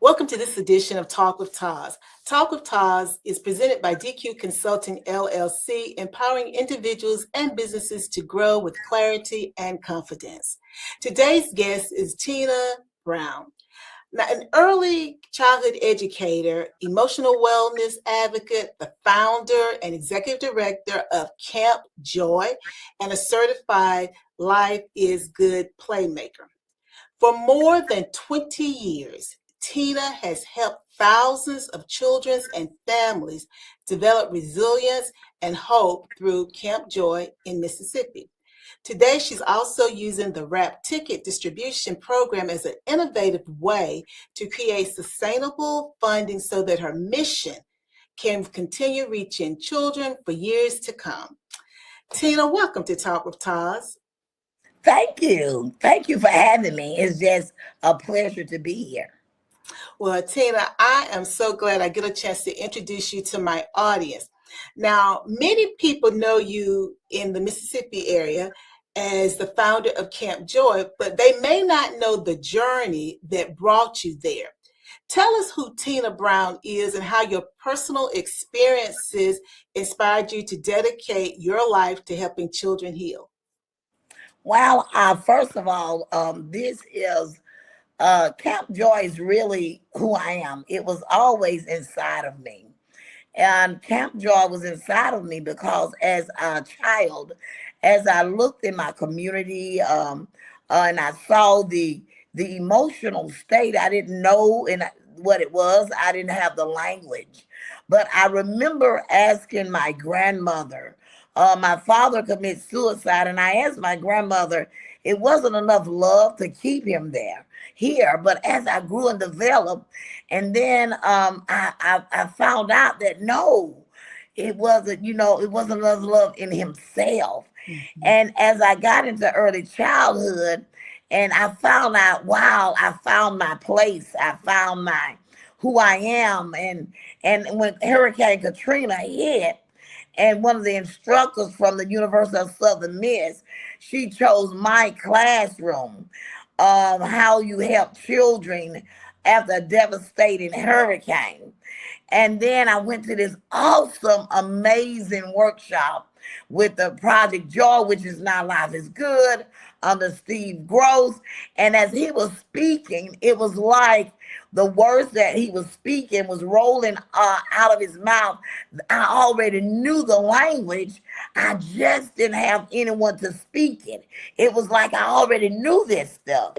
Welcome to this edition of Talk with TAS. Talk with TAS is presented by DQ Consulting LLC, empowering individuals and businesses to grow with clarity and confidence. Today's guest is Tina Brown. Now, an early childhood educator, emotional wellness advocate, the founder and executive director of Kamp Joy, and a certified Life is Good playmaker. For more than 20 years, Tina has helped thousands of children and families develop resilience and hope through Kamp Joy in Mississippi. Today, she's also using the WRAP ticket distribution program as an innovative way to create sustainable funding so that her mission can continue reaching children for years to come. Tina, welcome to Talk with Taz. Thank you. Thank you for having me. It's just a pleasure to be here. Well, Tina, I am so glad I get a chance to introduce you to my audience. Now, many people know you in the Mississippi area as the founder of Kamp Joy, but they may not know the journey that brought you there. Tell us who Tina Brown is and how your personal experiences inspired you to dedicate your life to helping children heal. Well, first of all, this is Kamp Joy is really who I am. It was always inside of me. And Kamp Joy was inside of me because as a child, as I looked in my community and I saw the emotional state, I didn't know what it was. I didn't have the language. But I remember asking my grandmother, my father committed suicide, and I asked my grandmother, it wasn't enough love to keep him here. But as I grew and developed, and then I found out that no, it wasn't, it wasn't enough love in himself. Mm-hmm. And as I got into early childhood, and I found out, wow, I found my place. I found who I am. And when Hurricane Katrina hit, and one of the instructors from the University of Southern Miss, she chose my classroom, how you help children after a devastating hurricane. And then I went to this awesome, amazing workshop with the Project Joy, which is now Life is Good, under Steve Gross. And as he was speaking, it was like the words that he was speaking was rolling out of his mouth. I already knew the language. I just didn't have anyone to speak it. It was like I already knew this stuff.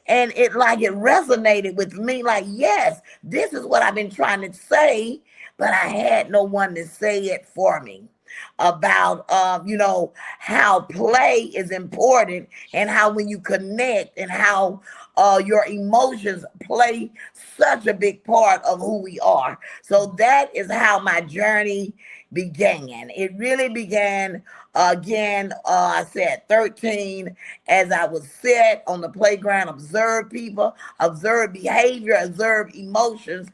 And it resonated with me like, yes, this is what I've been trying to say, but I had no one to say it for me about, how play is important and how when you connect and how your emotions play such a big part of who we are. So that is how my journey began. It really began I said 13, as I was set on the playground, observe people, observe behavior, observe emotions,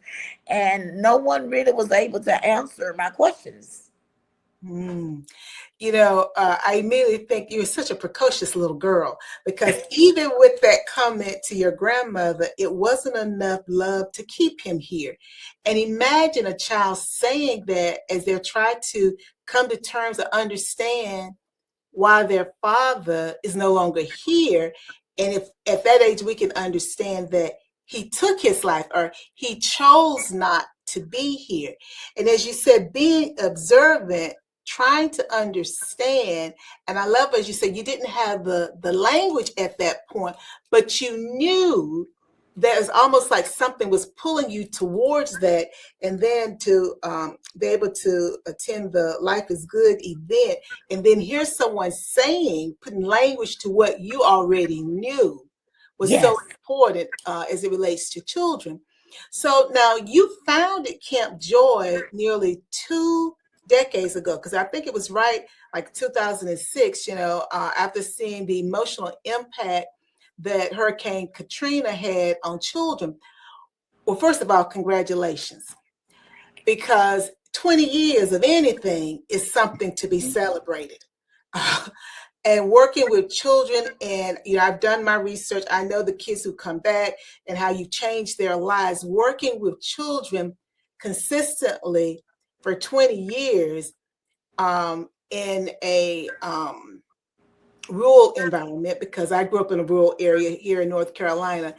and no one really was able to answer my questions. I immediately think you were such a precocious little girl, because even with that comment to your grandmother, it wasn't enough love to keep him here. And imagine a child saying that as they're trying to come to terms and understand why their father is no longer here. And if at that age we can understand that he took his life or he chose not to be here. And as you said, being observant, trying to understand. And I love, as you said, you didn't have the language at that point, but you knew that it's almost like something was pulling you towards that. And then to be able to attend the Life is Good event and then hear someone putting language to what you already knew was so important as it relates to children. So now you founded Kamp Joy nearly 2 decades ago, because I think it was right like 2006, after seeing the emotional impact that Hurricane Katrina had on children. Well, first of all, congratulations, because 20 years of anything is something to be celebrated. and working with children. And I've done my research. I know the kids who come back and how you change their lives. Working with children consistently for 20 years in a rural environment, because I grew up in a rural area here in North Carolina,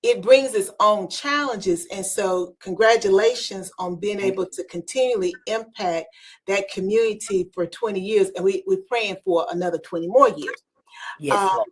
it brings its own challenges. And so congratulations on being able to continually impact that community for 20 years. And we're praying for another 20 more years. Yes, Lord.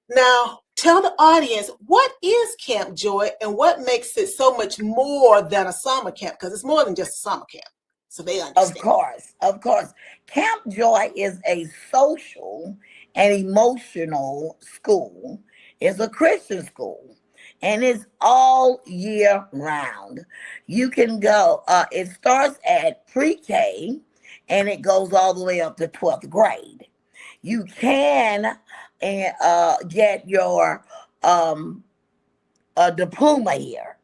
Now, tell the audience, what is Camp Joy and what makes it so much more than a summer camp? Because it's more than just a summer camp. So they Of understand. course, of course. Camp Joy is a social and emotional school. It's a Christian school, and it's all year round. You can go, it starts at pre-K and it goes all the way up to 12th grade. You can get your diploma here.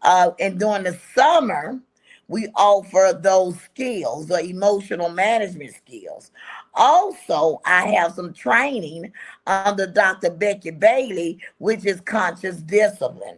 And during the summer, we offer those skills, the emotional management skills. Also, I have some training under Dr. Becky Bailey, which is conscious discipline.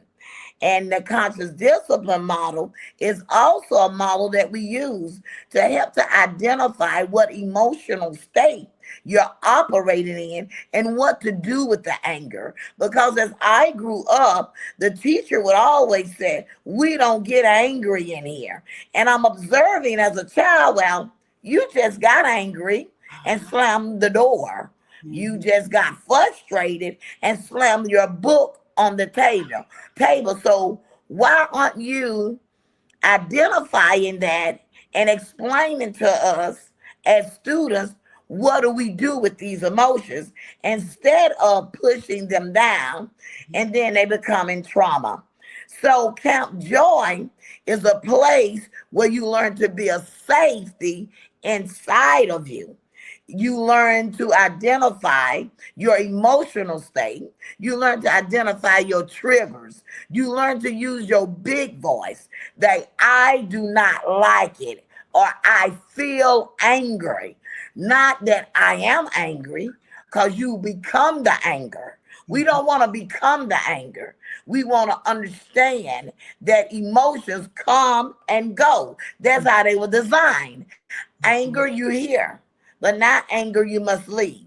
And the conscious discipline model is also a model that we use to help to identify what emotional state you're operating in and what to do with the anger. Because as I grew up, the teacher would always say, we don't get angry in here. And I'm observing as a child, well, you just got angry and slammed the door. You just got frustrated and slammed your book on the table. So why aren't you identifying that and explaining to us as students, what do we do with these emotions instead of pushing them down and then they become in trauma? So Camp Joy is a place where you learn to be a safety inside of you. You learn to identify your emotional state. You learn to identify your triggers. You learn to use your big voice that I do not like it or I feel angry. Not that I am angry, because you become the anger. We don't want to become the anger. We want to understand that emotions come and go. That's how they were designed. Anger, you hear, but not anger, you must leave.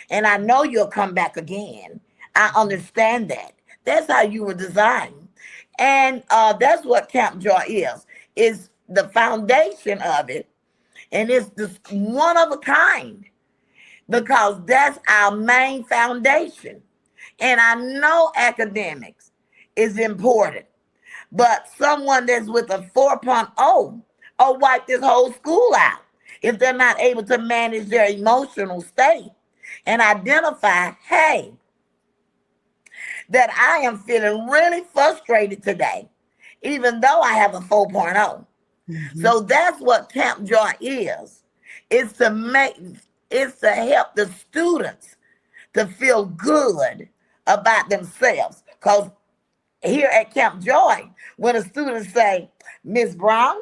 And I know you'll come back again. I understand that. That's how you were designed. And that's what Camp Joy is the foundation of it. And it's this one of a kind because that's our main foundation. And I know academics is important, but someone that's with a 4.0 or wipe this whole school out if they're not able to manage their emotional state and identify, hey, that I am feeling really frustrated today, even though I have a 4.0. So that's what Camp Joy is. It's to help the students to feel good about themselves. Because here at Camp Joy, when a student say, Miss Brown,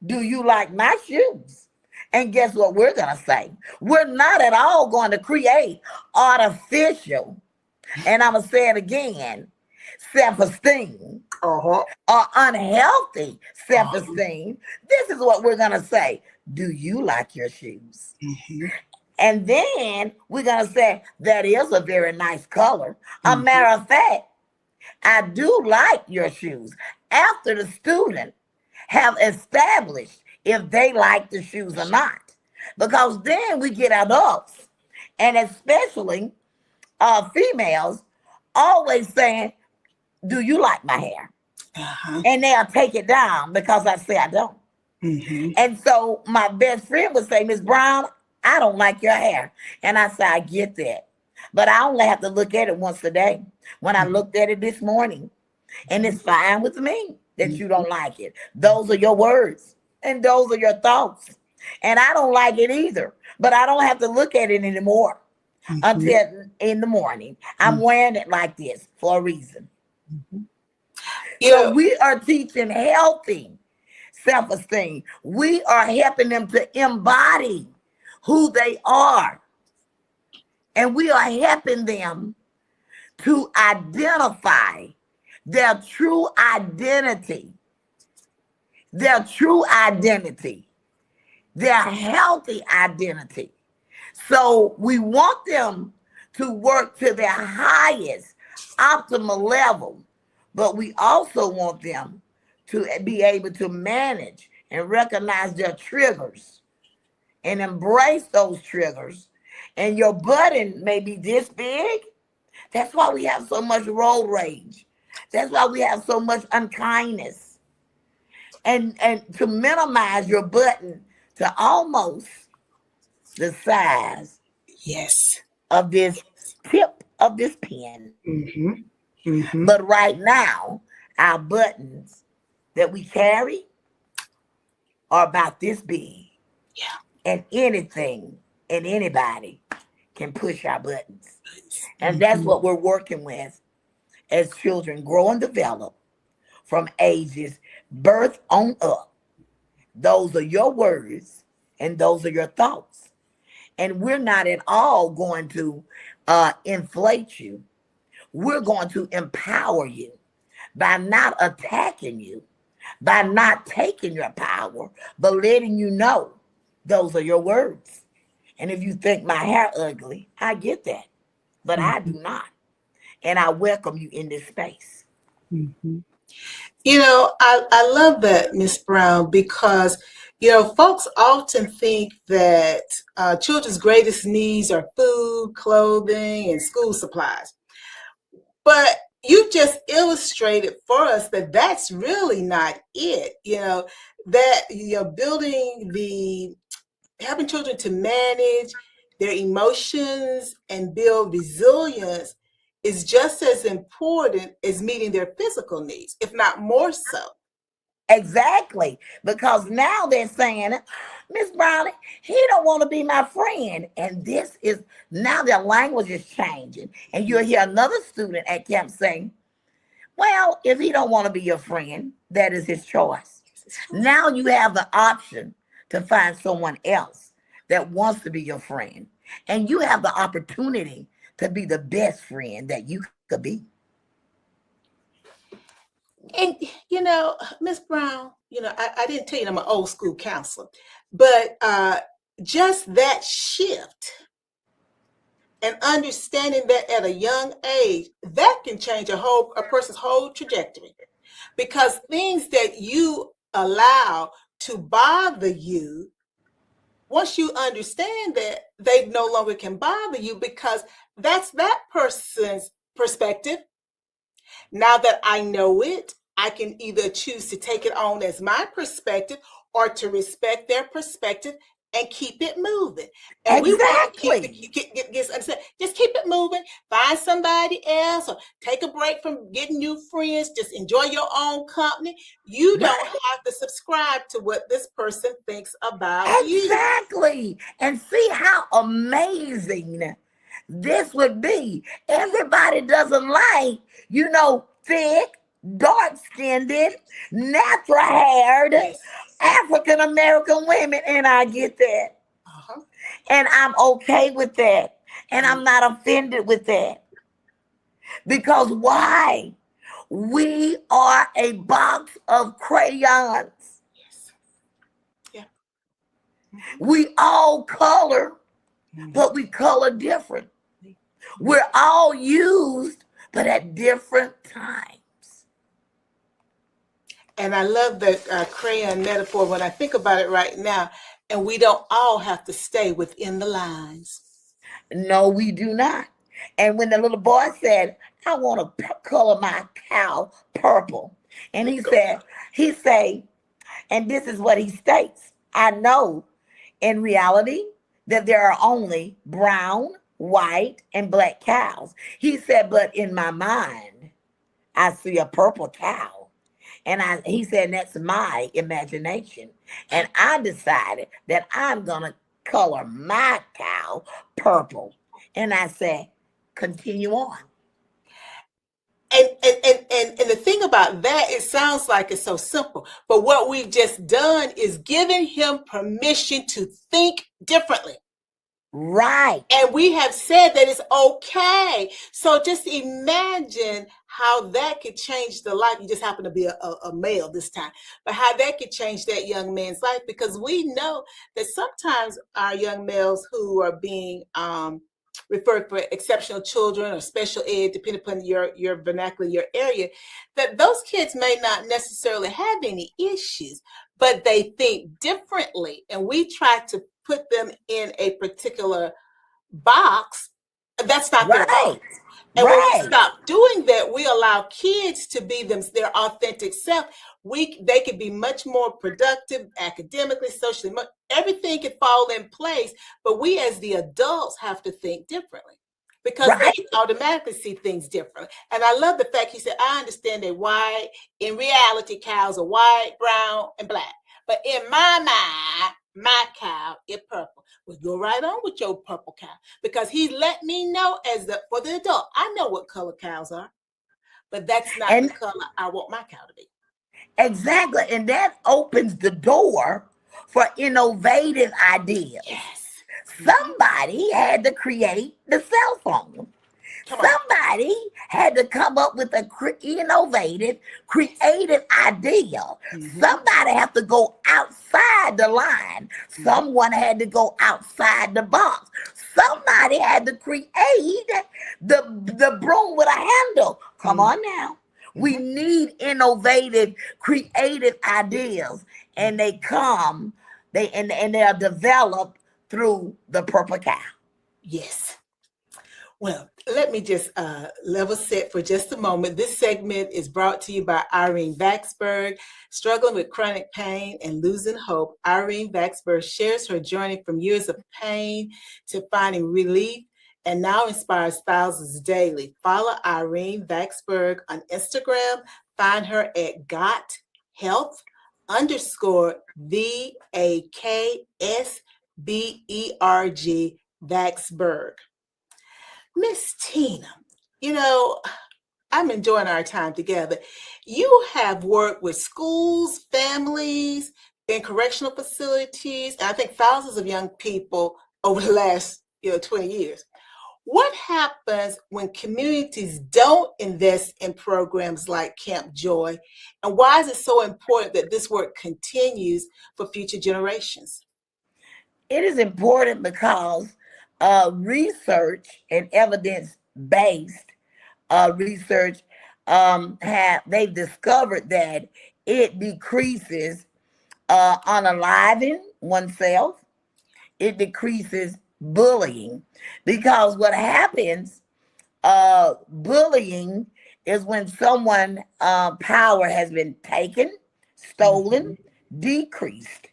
do you like my shoes? And guess what we're going to say? We're not at all going to create artificial, and I'm going to say it again, self-esteem or unhealthy self-esteem. This is what we're going to say. Do you like your shoes? And then we're going to say, that is a very nice color. A matter of fact, I do like your shoes. After the student have established if they like the shoes or not. Because then we get adults, and especially females, always saying, do you like my hair? And they'll take it down because I say I don't. And so my best friend would say, Miss Brown, I don't like your hair. And I say, I get that. But I only have to look at it once a day. When I looked at it this morning, and it's fine with me that you don't like it. Those are your words and those are your thoughts. And I don't like it either, but I don't have to look at it anymore until in the morning. I'm wearing it like this for a reason. So we are teaching healthy self-esteem. We are helping them to embody who they are. And we are helping them to identify their true identity, their healthy identity. So we want them to work to their highest optimal level, but we also want them to be able to manage and recognize their triggers and embrace those triggers. And your button may be this big. That's why we have so much road rage. That's why we have so much unkindness. And to minimize your button to almost the size, yes, of this tip of this pen. Mm-hmm. Mm-hmm. But right now, our buttons that we carry are about this big. Yeah. And anything and anybody can push our buttons. And that's what we're working with as children grow and develop from ages birth on up. Those are your words and those are your thoughts. And we're not at all going to inflate you. We're going to empower you by not attacking you, by not taking your power, but letting you know those are your words. And if you think my hair ugly, I get that, but I do not. And I welcome you in this space. Mm-hmm. You know, I love that, Miss Brown, because, you know, folks often think that children's greatest needs are food, clothing, and school supplies. But you just illustrated for us that that's really not it. You know, that you're helping children to manage their emotions and build resilience is just as important as meeting their physical needs, if not more so. Exactly. Because now they're saying, Miss Brownie, he don't want to be my friend. And this is, now their language is changing. And you'll hear another student at camp saying, well, if he don't want to be your friend, that is his choice. Now you have the option to find someone else that wants to be your friend. And you have the opportunity to be the best friend that you could be. And, you know, Miss Brown, you know, I didn't tell you I'm an old school counselor, but just that shift and understanding that at a young age, that can change a person's whole trajectory. Because things that you allow to bother you, once you understand that, they no longer can bother you because that's that person's perspective. Now that I know it, I can either choose to take it on as my perspective or to respect their perspective and keep it moving. And we want to just keep it moving. Find somebody else or take a break from getting new friends. Just enjoy your own company. You don't have to subscribe to what this person thinks about you. Exactly. And see how amazing this would be. Everybody doesn't like, you know, thick, dark-skinned, natural haired, African American women, and I get that. And I'm okay with that. And I'm not offended with that. Because why? We are a box of crayons. We all color, but we color different. We're all used, but at different times. And I love that crayon metaphor when I think about it right now. And we don't all have to stay within the lines. No, we do not. And when the little boy said, I want to color my cow purple. And he said, and this is what he states, I know in reality that there are only brown, white, and black cows. He said, but in my mind, I see a purple cow. And he said, that's my imagination. And I decided that I'm going to color my cow purple. And I said, continue on. And the thing about that, it sounds like it's so simple. But what we've just done is giving him permission to think differently. Right. And we have said that it's okay. So just imagine how that could change the life. You just happen to be a male this time, but how that could change that young man's life, because we know that sometimes our young males who are being referred for exceptional children or special ed, depending upon your vernacular, your area, that those kids may not necessarily have any issues, but they think differently. And we try to put them in a particular box. That's not their Right. box. And when we Right. stop doing that, we allow kids to be their authentic self. They could be much more productive academically, socially. Everything could fall in place, but we as the adults have to think differently, because they Right. automatically see things differently. And I love the fact he said, I understand that white, in reality, cows are white, brown, and black. But in my mind, my cow is purple. Well, go right on with your purple cow, because he let me know for the adult, I know what color cows are, but that's not the And color I want my cow to be. exactly. And that opens the door for innovative ideas. Yes. Somebody had to create the cell phone. Come on. Somebody had to come up with a innovative, creative idea. Somebody had to go outside the line. Someone had to go outside the box. Somebody had to create the broom with a handle. Come on now. We need innovative, creative ideas, and they are developed through the purple cow. Yes. Well, let me just level set for just a moment. This segment is brought to you by Irene Vaxberg. Struggling with chronic pain and losing hope, Irene Vaxberg shares her journey from years of pain to finding relief, and now inspires thousands daily. Follow Irene Vaxberg on Instagram. Find her at GotHealth_VAKSBERG Vaxberg. Miss Tina, I'm enjoying our time together. You have worked with schools, families, in correctional facilities, and I think thousands of young people over the last 20 years. What happens when communities don't invest in programs like Camp Joy, and why is it so important that this work continues for future generations? It is important because research and evidence-based research they've discovered that it decreases unaliving oneself. It decreases bullying, because what happens, bullying is when someone power has been taken, stolen, decreased.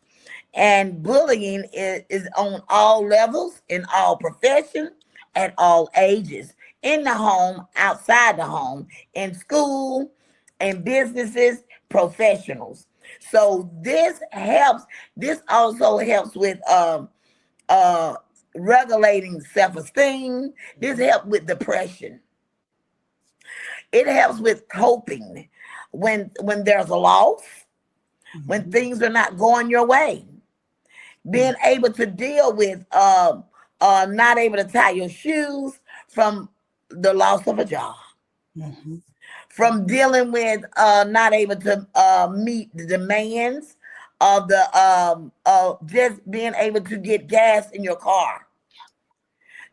And bullying is on all levels, in all professions, at all ages, in the home, outside the home, in school, in businesses, professionals. So this helps. This also helps with uh, regulating self-esteem. This helps with depression. It helps with coping when there's a loss, when things are not going your way. Being able to deal with not able to tie your shoes, from the loss of a job, from dealing with not able to meet the demands of just being able to get gas in your car.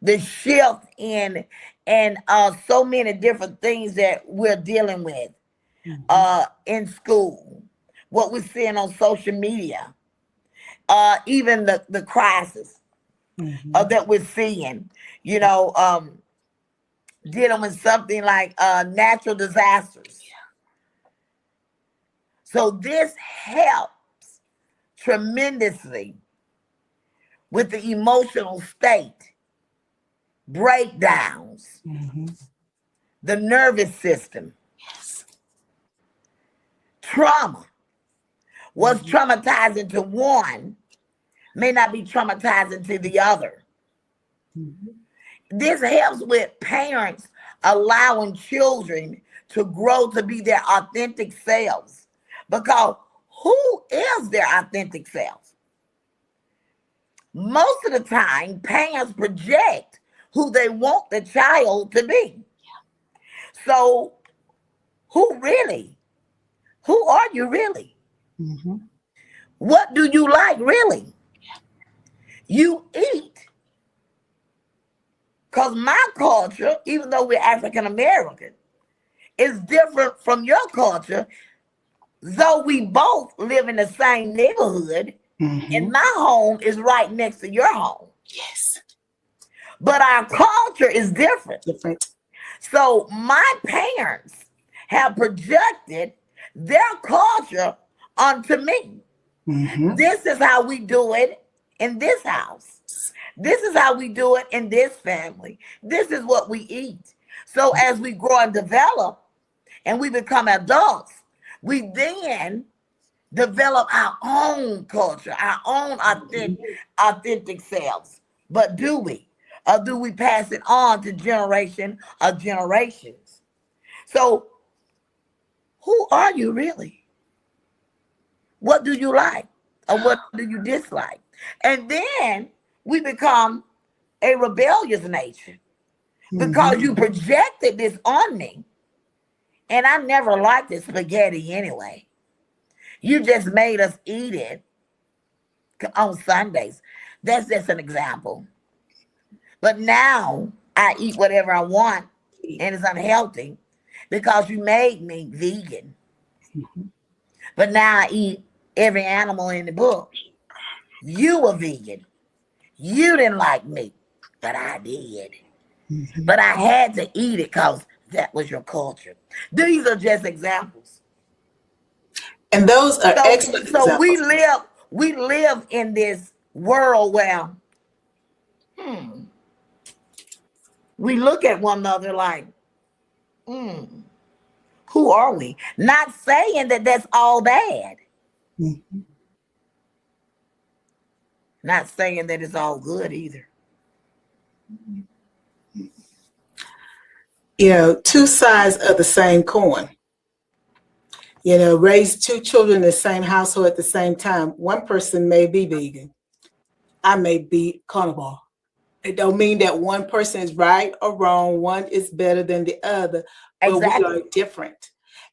The shift in and so many different things that we're dealing with in school, what we're seeing on social media, even the crisis that we're seeing, dealing with something like natural disasters. So this helps tremendously with the emotional state, breakdowns, the nervous system, trauma. What's traumatizing to one may not be traumatizing to the other. This helps with parents allowing children to grow to be their authentic selves. Because who is their authentic self? Most of the time, parents project who they want the child to be. So, who really? Who are you really? Mm-hmm. What do you like really? You eat. Because my culture, even though we're African American, is different from your culture. Though we both live in the same neighborhood, Mm-hmm. and my home is right next to your home. Yes. But our culture is different. Different. So my parents have projected their culture onto me. Mm-hmm. This is how we do it in this house. This is how we do it in this family. This is what we eat. So as we grow and develop and we become adults, we then develop our own culture, our own authentic selves. But do we? Or do we pass it on to generation or generations? So who are you really? What do you like? Or what do you dislike? And then we become a rebellious nation Mm-hmm. because you projected this on me. And I never liked the spaghetti anyway. You just made us eat it on Sundays. That's just an example. But now I eat whatever I want and it's unhealthy because you made me vegan. But now I eat every animal in the book. You were vegan. You didn't like meat, but I did. Mm-hmm. But I had to eat it because that was your culture. These are just examples. And those are So excellent so we examples. live we live in this world where we look at one another like, who are we? Not saying that that's all bad. Mm-hmm. Not saying that it's all good either. Two sides of the same coin. Raise two children in the same household at the same time. One person may be vegan. I may be carnivore. It don't mean that one person is right or wrong. One is better than the other, but we are Exactly. different.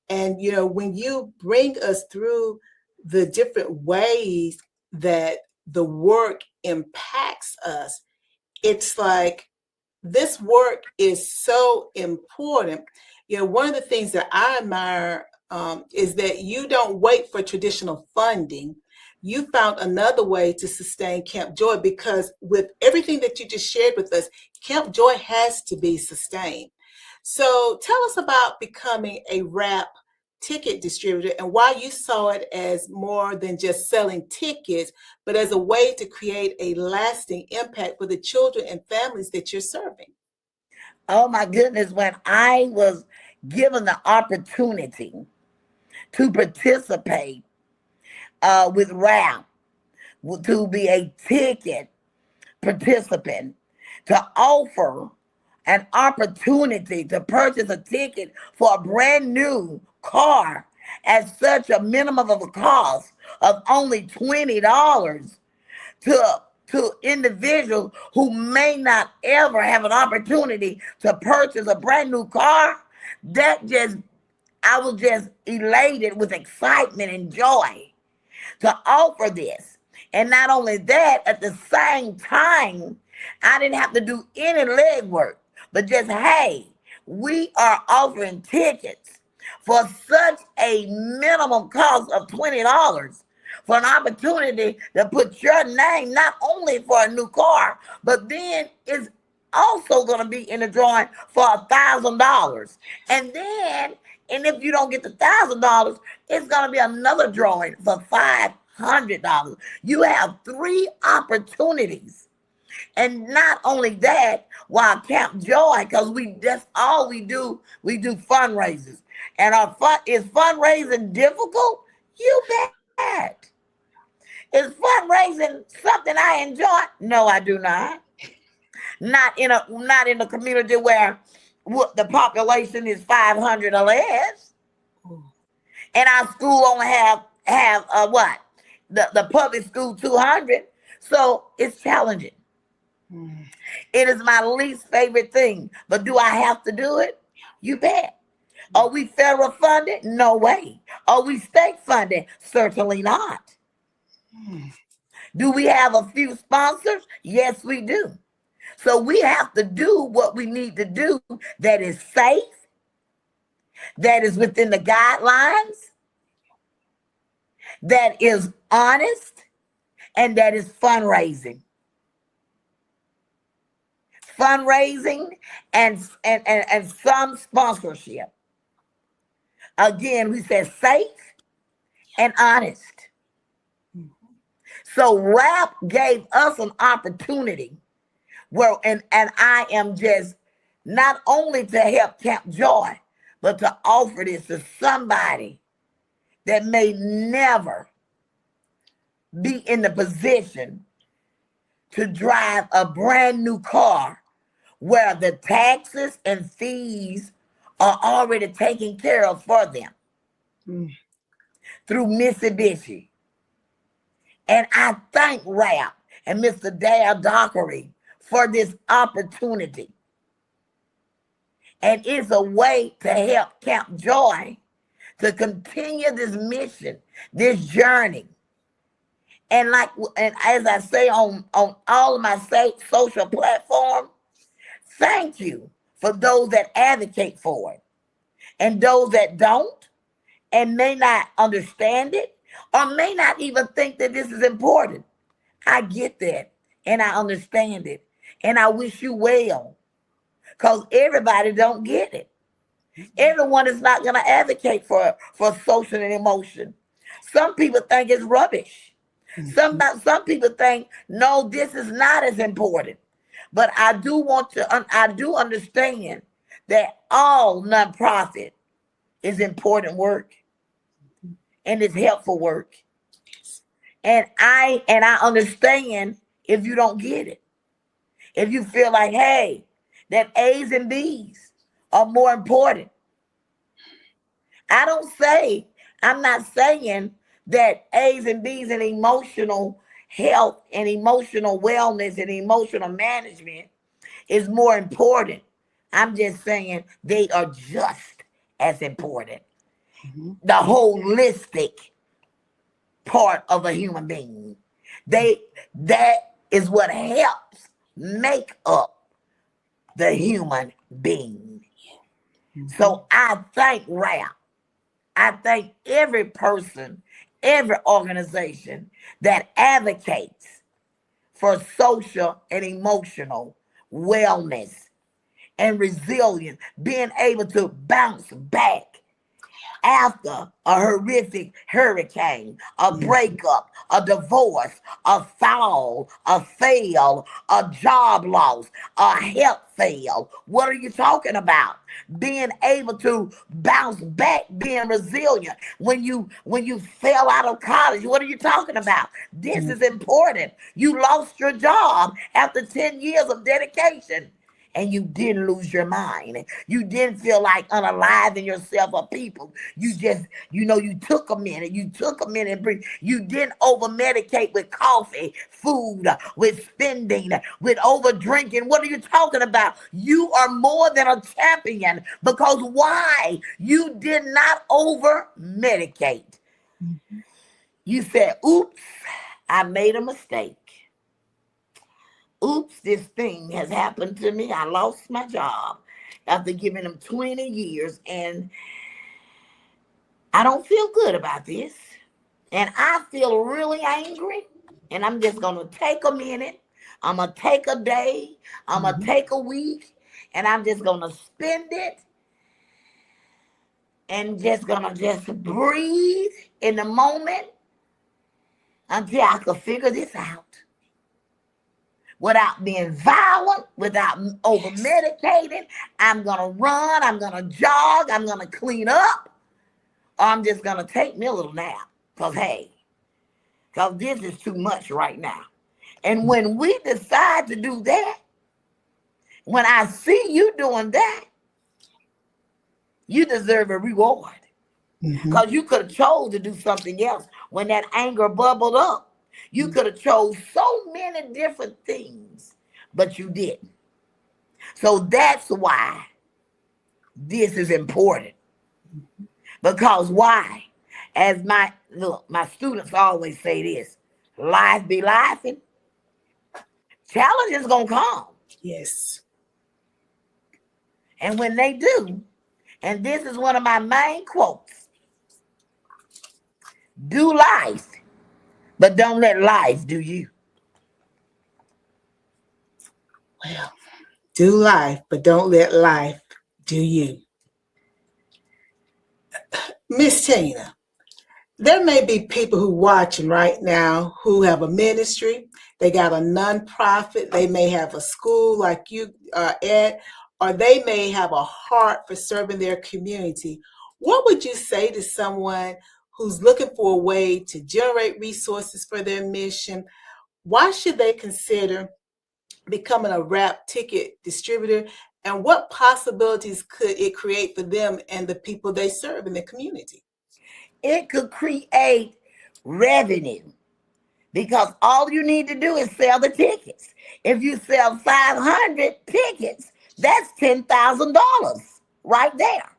And when you bring us through the different ways that the work impacts us, it's like this work is so important. One of the things that I admire is that you don't wait for traditional funding. You found another way to sustain Camp Joy, because with everything that you just shared with us, Camp Joy has to be sustained. So tell us about becoming a wrap ticket distributor and why you saw it as more than just selling tickets, but as a way to create a lasting impact for the children and families that you're serving. Oh my goodness, when I was given the opportunity to participate with RAP, to be a ticket participant, to offer an opportunity to purchase a ticket for a brand new car at such a minimum of a cost of only $20 to individuals who may not ever have an opportunity to purchase a brand new car, that just I was just elated with excitement and joy to offer this. And not only that, at the same time, I didn't have to do any legwork, but just, hey, we are offering tickets for such a minimum cost of $20 for an opportunity to put your name not only for a new car, but then it's also going to be in the drawing for $1,000. And then, and if you don't get the $1,000, it's going to be another drawing for $500. You have three opportunities. And not only that, while Camp Joy, because that's all we do, we do fundraisers. And our is fundraising difficult? You bet. Is fundraising something I enjoy? No, I do not. Not in a community where the population is 500 or less, and our school only have what the public school 200. So it's challenging. Mm. It is my least favorite thing. But do I have to do it? You bet. Are we federal funded? No way. Are we state funded? Certainly not. Mm. Do we have a few sponsors? Yes, we do. So we have to do what we need to do that is safe, that is within the guidelines, that is honest, and that is fundraising. Fundraising and some sponsorship. Again, we said safe and honest. So RAP gave us an opportunity where, and I am just not only to help Camp Joy, but to offer this to somebody that may never be in the position to drive a brand new car where the taxes and fees are already taken care of for them through Mitsubishi. And I thank RAP and Mr. Dale Dockery for this opportunity. And it's a way to help Camp Joy to continue this mission, this journey. And as I say on all of my social platforms, thank you for those that advocate for it. And those that don't and may not understand it or may not even think that this is important. I get that and I understand it. And I wish you well. Because everybody don't get it. Everyone is not going to advocate for social and emotion. Some people think it's rubbish. Some people think, no, this is not as important. But I do understand that all nonprofit is important work and it's helpful work. And I understand if you don't get it. If you feel like, hey, that A's and B's are more important. I'm not saying that A's and B's and emotional health and emotional wellness and emotional management is more important. I'm just saying they are just as important. The holistic part of a human being. That is what helps make up the human being. So I thank RAP. I thank every person, every organization that advocates for social and emotional wellness and resilience, being able to bounce back after a horrific hurricane, a breakup, a divorce, a fall, a fail, a job loss, a health fail. What are you talking about? Being able to bounce back, being resilient. When you fell out of college, what are you talking about? This is important. You lost your job after 10 years of dedication. And you didn't lose your mind. You didn't feel like unaliving yourself or people. You just, you took a minute. You took a minute and breathe. You didn't over-medicate with coffee, food, with spending, with over-drinking. What are you talking about? You are more than a champion because why? You did not over-medicate. You said, oops, I made a mistake. Oops, this thing has happened to me. I lost my job after giving them 20 years and I don't feel good about this. And I feel really angry and I'm just going to take a minute. I'm going to take a day. I'm going to take a week and I'm just going to spend it and just going to just breathe in the moment until I can figure this out. Without being violent, without over-medicating. I'm going to run, I'm going to jog, I'm going to clean up, or I'm just going to take me a little nap. Because this is too much right now. And when we decide to do that, when I see you doing that, you deserve a reward. Because you could have chose to do something else when that anger bubbled up. You could have chose so many different things, but you didn't. So that's why this is important. Because why? As my students always say this, life be life, and challenges gonna come. Yes. And when they do, and this is one of my main quotes, do life, but don't let life do you. Well, do life, but don't let life do you. Miss Tina, there may be people who watching right now who have a ministry, they got a nonprofit, they may have a school like you are at, or they may have a heart for serving their community. What would you say to someone who's looking for a way to generate resources for their mission? Why should they consider becoming a wrap ticket distributor? And what possibilities could it create for them and the people they serve in the community? It could create revenue because all you need to do is sell the tickets. If you sell 500 tickets, that's $10,000 right there.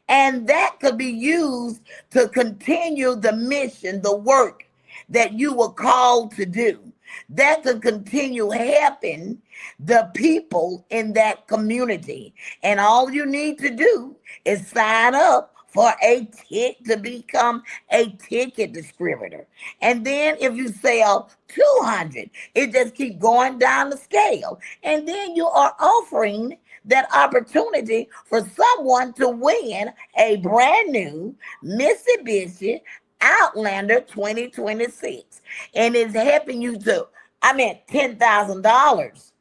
And that could be used to continue the mission, the work that you were called to do. That could continue helping the people in that community. And all you need to do is sign up for a ticket to become a ticket distributor. And then if you sell 200, it just keeps going down the scale. And then you are offering that opportunity for someone to win a brand new Mitsubishi Outlander 2026. And it's helping you to, $10,000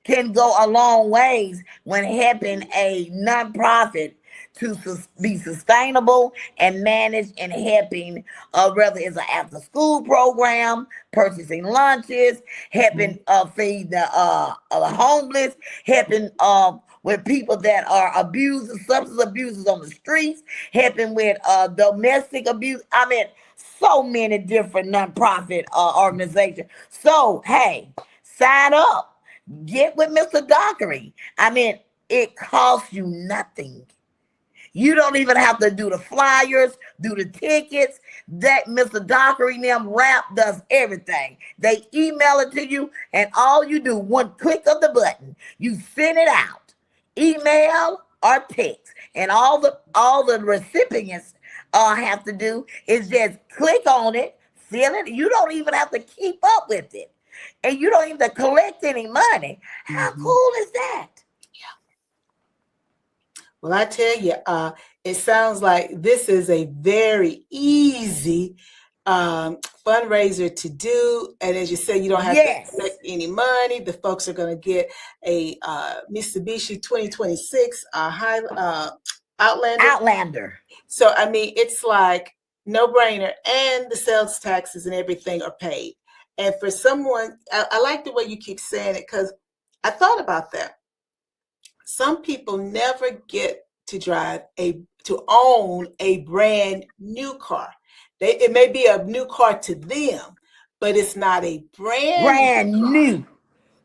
can go a long ways when helping a nonprofit to be sustainable and manage and helping, whether it's an after school program, purchasing lunches, helping feed the homeless, helping with people that are abusers, substance abusers on the streets, helping with domestic abuse. So many different nonprofit organizations. So, hey, sign up. Get with Mr. Dockery. It costs you nothing. You don't even have to do the flyers, do the tickets. That Mr. Dockery and them rap does everything. They email it to you, and all you do, one click of the button, you send it out, email or text, and all the recipients have to do is just click on it, fill it. You don't even have to keep up with it, and you don't even collect any money. How cool is that? Well, I tell you, it sounds like this is a very easy fundraiser to do. And as you say, you don't have to collect any money. The folks are going to get a Mitsubishi 2026 Outlander. So, it's like no brainer. And the sales taxes and everything are paid. And for someone, I like the way you keep saying it, because I thought about that. Some people never get to own a brand new car. It may be a new car to them, but it's not a brand new.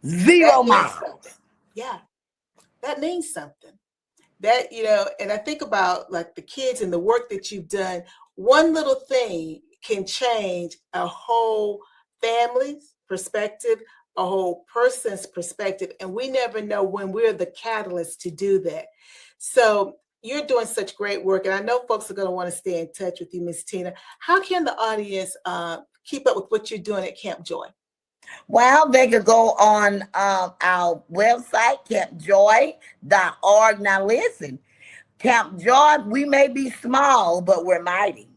0 miles. Yeah, that means something. That, and I think about like the kids and the work that you've done. One little thing can change a whole family's perspective, a whole person's perspective, and we never know when we're the catalyst to do that. So you're doing such great work, and I know folks are going to want to stay in touch with you, Miss Tina. How can the audience keep up with what you're doing at Camp Joy? Well, they could go on our website, campjoy.org. Now listen, Camp Joy, we may be small, but we're mighty.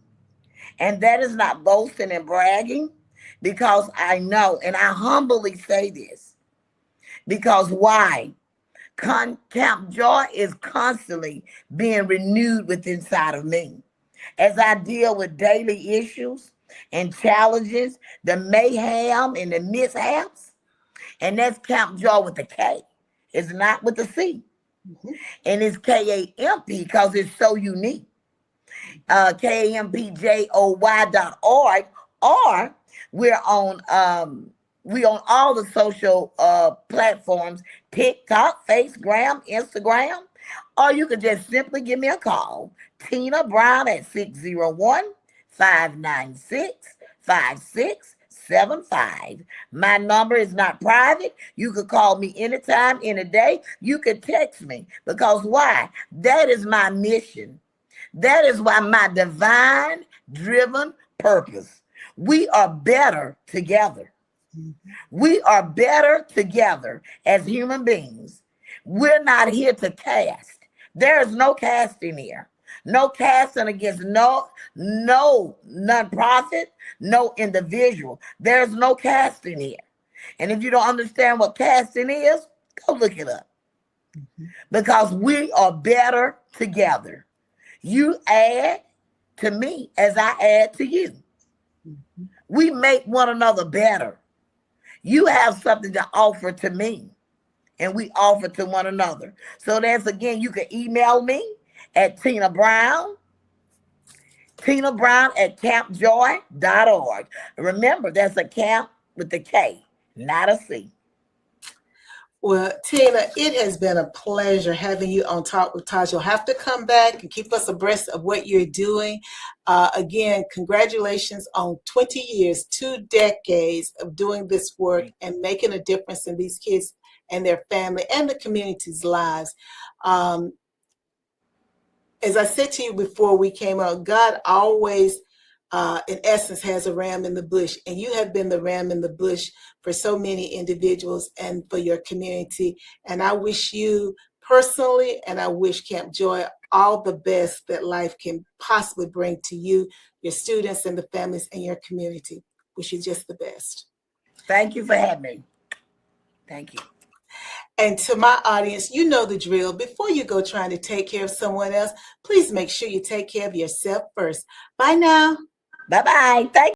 And that is not boasting and bragging, because I know, and I humbly say this, because why? Camp Joy is constantly being renewed within inside of me. As I deal with daily issues and challenges, the mayhem and the mishaps, and that's Camp Joy with a K. It's not with a C. And it's KAMP because it's so unique. KAMPJOY.org, or We're on all the social platforms, TikTok, Facebook, Instagram, or you can just simply give me a call. Tina Brown at 601-596-5675. My number is not private. You could call me anytime, any day. You could text me, because why? That is my mission. That is why my divine driven purpose. We are better together. We are better together as human beings. We're not here to cast. There is no casting here. No casting against no nonprofit, no individual. There's no casting here. And if you don't understand what casting is, go look it up. Because we are better together. You add to me as I add to you. We make one another better. You have something to offer to me, and we offer to one another. So that's, again, you can email me at Tina Brown at kampjoy.org. Remember, that's a camp with a K, not a C. Well, Tina, it has been a pleasure having you on Talk with TAS. You'll have to come back and keep us abreast of what you're doing. Again, congratulations on 20 years, 2 decades of doing this work and making a difference in these kids and their family and the community's lives. As I said to you before we came out, God always, in essence, has a ram in the bush, and you have been the ram in the bush for so many individuals and for your community. And I wish you personally, and I wish Kamp Joy all the best that life can possibly bring to you, your students, and the families in your community. Wish you just the best. Thank you for having me. Thank you. And to my audience, you know the drill. Before you go trying to take care of someone else, please make sure you take care of yourself first. Bye now. Bye-bye. Thank you.